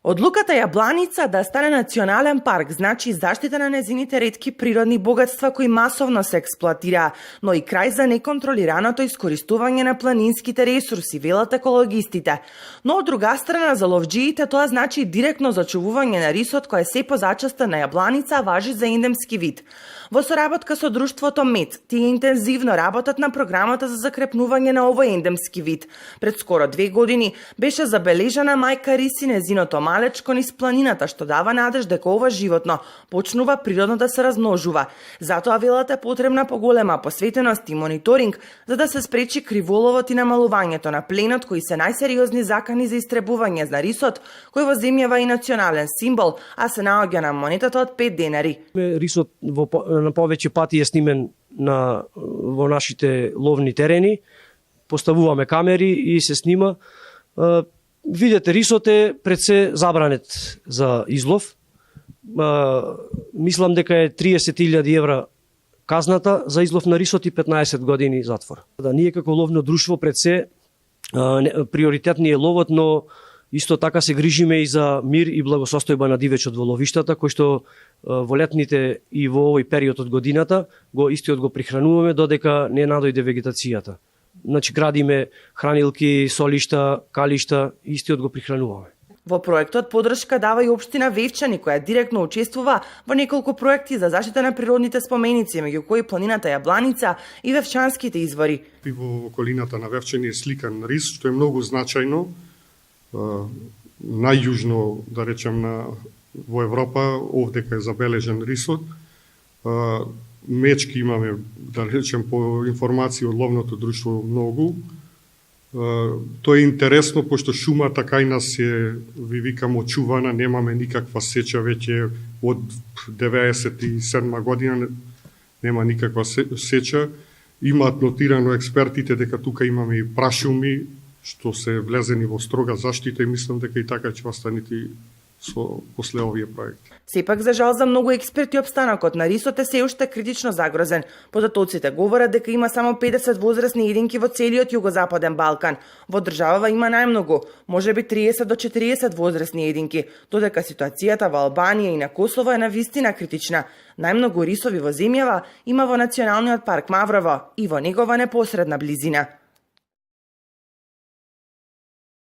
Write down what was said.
Одлуката Јабланица да стане национален парк значи заштита на незините ретки природни богатства кои масовно се експлоатираа, но и крај за неконтролираното искористување на планинските ресурси, велат екологистите. Но од друга страна за ловџиите тоа значи директно зачувување на рисот кој е се позачеста на Јабланица важи за ендемски вид. Во соработка со друштвото МЕД, тие интензивно работат на програмата за закрепнување на овој ендемски вид. Пред скоро 2 години беше забележана мајка рис и незиното малечко низ планината, што дава надеж дека ова животно почнува природно да се размножува. Затоа велат е потребна поголема посветеност и мониторинг за да се спречи криволовот и намалувањето на пленот кои се најсериозни закани за истребување на рисот, кој во земјава и национален символ, а се наоѓа на монетата од 5 денари. Рисот на повеќе пати е снимен во нашите ловни терени, поставуваме камери и се снима. Видете, рисот е пред се забранет за излов. Мислам дека е 30.000 евра казната за излов на рисот и 15 години затвор. Ние како ловно друштво пред се приоритет ни е ловот, но исто така се грижиме и за мир и благосостојба на дивечот во ловиштата, кој што во летните и во овој период од годината истиот го прихрануваме додека не надојде вегетацијата. Значи градиме хранилки, солишта, калишта, истиот го прихрануваме. Во проектот подршка дава и општина Вевчани, која директно учествува во неколку проекти за заштита на природните споменици, меѓу кои планината Јабланица и Вевчанските извори. И во околината на Вевчани е сликан рис, што е многу значајно. Најјужно, да речем, во Европа, овдека е забележен рисот. Мечки имаме, да речем, по информации од ловното друштво многу. Тоа е интересно, пошто шумата кај нас е, ви викам, очувана, немаме никаква сеча веќе од 97 година, нема никаква сеча. Имаат нотирано експертите дека тука имаме и прашуми, што се влезени во строга заштита и мислам дека и така ќе останете после овие проекти. Сепак, за жал за многу експерти, обстанокот на рисот е се уште критично загрозен. Податоците говорат дека има само 50 возрастни единки во целиот југозападен Балкан. Во државава има најмногу, можеби 30 до 40 возрастни единки, додека ситуацијата во Албанија и на Косово е навистина критична. Најмногу рисови во земјава има во Националниот парк Маврово и во негова непосредна близина.